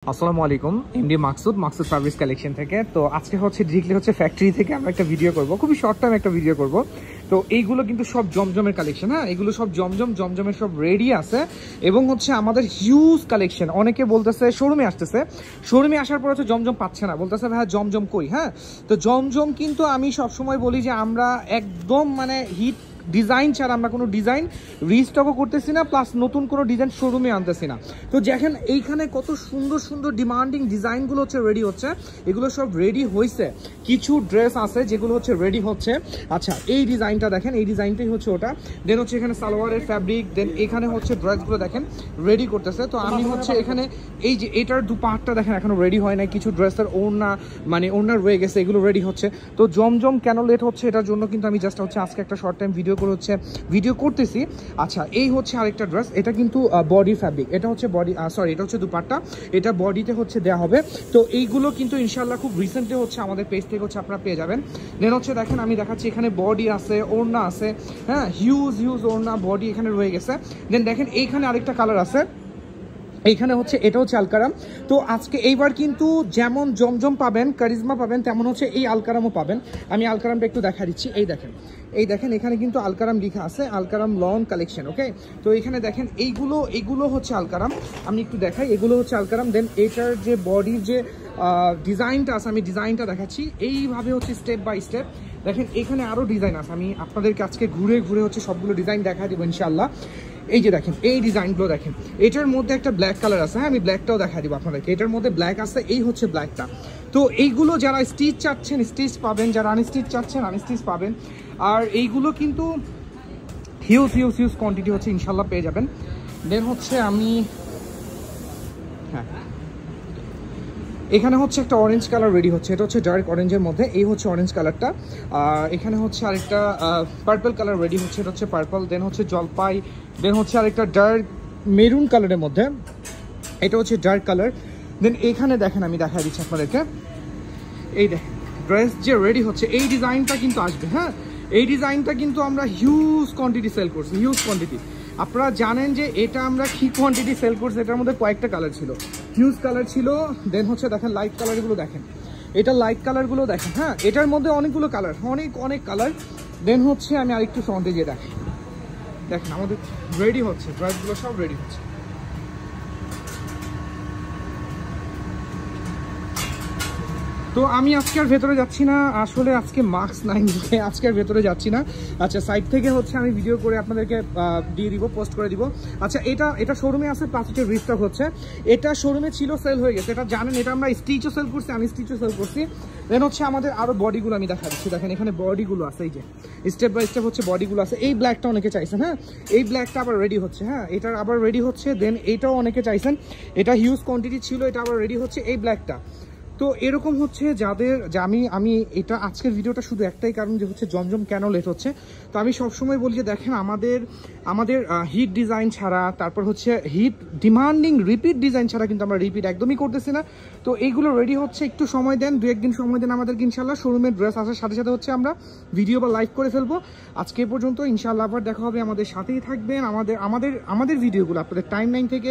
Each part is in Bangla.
আসসালামু আলাইকুম, এমডি মাকসুদ সার্ভিস কালেকশন থেকে। তো আজকে হচ্ছে ডিরেক্টলি হচ্ছে ফ্যাক্টরি থেকে আমরা একটা ভিডিও করব, খুবই শর্ট টাইম একটা ভিডিও করব। তো এইগুলো কিন্তু সব জমজমের কালেকশন, হ্যাঁ, এগুলো সব জমজমের সব রেডি আছে এবং হচ্ছে আমাদের হিউজ কালেকশন। অনেকে বলতেছে শোরুমে আসতেছে, শোরুমে আসার পর হচ্ছে জমজম পাচ্ছে না, বলতেছে ভাই জমজম কই। হ্যাঁ, তো জমজম কিন্তু আমি সবসময় বলি যে আমরা একদম মানে হিট ডিজাইন ছাড়া আমরা কোনো ডিজাইন রিস্টকও করতেছি না, প্লাস নতুন কোনো ডিজাইন শোরুমে আনতেছি না। তো দেখেন এইখানে কত সুন্দর সুন্দর ডিমান্ডিং ডিজাইনগুলো হচ্ছে রেডি হচ্ছে, এগুলো সব রেডি হয়েছে। কিছু ড্রেস আছে যেগুলো হচ্ছে রেডি হচ্ছে। আচ্ছা, এই ডিজাইনটা দেখেন, এই ডিজাইনটাই হচ্ছে ওটা। দেন হচ্ছে এখানে সালোয়ারের ফ্যাব্রিক, দেন এখানে হচ্ছে ড্রেসগুলো দেখেন রেডি করতেছে। তো আমি হচ্ছে এখানে এই যে এটার দু পার্টটা দেখেন এখনো রেডি হয় নাই, কিছু ড্রেসের ওড়না মানে ওড়না রয়ে গেছে, এগুলো রেডি হচ্ছে। তো জমজম কেন লেট হচ্ছে এটার জন্য কিন্তু আমি জাস্ট হচ্ছে আজকে একটা শর্ট টাইম ভিডিও করতেছি। আচ্ছা, এই হচ্ছে আরেকটা ড্রেস, এটা কিন্তু বডি ফ্যাব্রিক, এটা হচ্ছে বডি সরি এটা হচ্ছে দুপাট্টা, এটা বডিতে হচ্ছে দেওয়া হবে। তো এইগুলো কিন্তু ইনশাল্লাহ খুব রিসেন্টলি হচ্ছে আমাদের পেজ থেকে হচ্ছে আপনারা পেয়ে যাবেন। দেন হচ্ছে দেখেন আমি দেখাচ্ছি, এখানে বডি আছে, ওড়না আছে, হ্যাঁ, হিউজ ওড়না বডি এখানে রয়ে গেছে। দেন দেখেন এইখানে আরেকটা কালার আছে, এইখানে হচ্ছে এটা হচ্ছে আলকারাম। তো আজকে এইবার কিন্তু যেমন জমজম পাবেন, কারিজমা পাবেন, তেমন হচ্ছে এই আলকারামও পাবেন। আমি আলকারামটা একটু দেখা দিচ্ছি, এই দেখেন এখানে কিন্তু আলকারাম লেখা আছে, আলকারাম লন কালেকশন। ওকে, তো এখানে দেখেন এইগুলো হচ্ছে আলকারাম, আমি একটু দেখাই, এগুলো হচ্ছে আলকারাম। দেন এটার যে বডির যে ডিজাইনটা আছে, আমি ডিজাইনটা দেখাচ্ছি এইভাবে হচ্ছে স্টেপ বাই স্টেপ। দেখেন এখানে আরও ডিজাইন আছে, আমি আপনাদেরকে আজকে ঘুরে ঘুরে হচ্ছে সবগুলো ডিজাইন দেখা দেবো ইনশাল্লাহ। এই যে দেখেন এই ডিজাইনগুলো দেখেন, এটার মধ্যে একটা ব্ল্যাক কালার আছে, হ্যাঁ আমি ব্ল্যাকটাও দেখা দিব আপনাদেরকে, এটার মধ্যে ব্ল্যাক আছে, এই হচ্ছে ব্ল্যাকটা। তো এইগুলো যারা স্টিচ চাচ্ছেন স্টিচ পাবেন, যারা আনস্টিচ চাচ্ছেন আনস্টিচ পাবেন। আর এইগুলো কিন্তু হিউজ কোয়ান্টিটি হচ্ছে ইনশাল্লাহ পেয়ে যাবেন। দেন হচ্ছে আমি হ্যাঁ এখানে হচ্ছে একটা অরেঞ্জ কালার রেডি হচ্ছে, এটা হচ্ছে ডার্ক অরেঞ্জের মধ্যে, এই হচ্ছে অরেঞ্জ কালারটা। এখানে হচ্ছে আরেকটা পার্পল কালার রেডি হচ্ছে, এটা হচ্ছে পার্পল। দেন হচ্ছে জলপাই, দেন হচ্ছে আরেকটা ডার্ক মেরুন কালারের মধ্যে, এটা হচ্ছে ডার্ক কালার। দেন এখানে দেখেন আমি দেখা দিচ্ছি আপনাদেরকে, এই দেখেন ড্রেস যে রেডি হচ্ছে, এই ডিজাইনটা কিন্তু আসবে। হ্যাঁ, এই ডিজাইনটা কিন্তু আমরা হিউজ কোয়ান্টিটি সেল করছি, হিউজ কোয়ান্টিটি। আপনারা জানেন যে এটা আমরা কি কোয়ান্টিটি সেল করছি, এটার মধ্যে কয়েকটা কালার ছিল, হিউজ কালার ছিল। দেন হচ্ছে দেখেন লাইট কালারগুলো দেখেন, এটা লাইট কালারগুলো দেখেন, হ্যাঁ এটার মধ্যে অনেকগুলো কালার, অনেক কালার। দেন হচ্ছে আমি আরেকটু ফ্রন্টে গিয়ে দেখেন আমাদের রেডি হচ্ছে, ড্রেসগুলো সব রেডি হচ্ছে। তো আমি আজকে আর ভেতরে যাচ্ছি না, আসলে আজকে মাস্ক নাই, আজকে আর ভেতরে যাচ্ছি না। আচ্ছা, সাইড থেকে হচ্ছে আমি ভিডিও করে আপনাদেরকে দিয়ে দিব, পোস্ট করে দিব। আচ্ছা, এটা শোরুমে আছে, প্লাস হচ্ছে রিস্টক হচ্ছে। এটা শোরুমে ছিল, সেল হয়ে গেছে, এটা জানেন। এটা আমরা স্টিচও সেল করছি, আমি স্টিচও সেল করছি। দেন হচ্ছে আমাদের আরও বডিগুলো আমি দেখা দিচ্ছি, দেখেন এখানে বডিগুলো আছে, এই যে স্টেপ বাই স্টেপ হচ্ছে বডিগুলো আছে। এই ব্ল্যাকটা অনেকে চাইছেন, হ্যাঁ এই ব্ল্যাকটা আবার রেডি হচ্ছে, হ্যাঁ এটার আবার রেডি হচ্ছে। দেন এটাও অনেকে চাইছেন, এটা হিউজ কোয়ান্টিটি ছিল, এটা আবার রেডি হচ্ছে, এই ব্ল্যাকটা। তো এরকম হচ্ছে যাদের যে আমি এটা আজকের ভিডিওটা শুধু একটাই কারণ যে হচ্ছে জমজম কেন লেট হচ্ছে। তো আমি সবসময় বলি যে দেখেন আমাদের হিট ডিজাইন ছাড়া, তারপর হচ্ছে হিট ডিমান্ডিং রিপিট ডিজাইন ছাড়া কিন্তু আমরা রিপিট একদমই করতেছি না। তো এইগুলো রেডি হচ্ছে, একটু সময় দেন, 2-1 দিন সময় দেন আমাদেরকে, ইনশাল্লাহ শোরুমের ড্রেস আসার সাথে সাথে হচ্ছে আমরা ভিডিও বা লাইভ করে ফেলবো। আজকে এ পর্যন্ত, ইনশাল্লাহ আবার দেখা হবে, আমাদের সাথেই থাকবেন। আমাদের ভিডিওগুলো আপনাদের টাইম লাইন থেকে,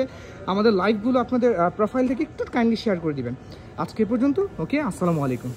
আমাদের লাইভগুলো আপনাদের প্রোফাইল থেকে একটু কাইন্ডলি শেয়ার করে দিবেন। আজকে পর্যন্ত, ওকে, আসসালামু আলাইকুম।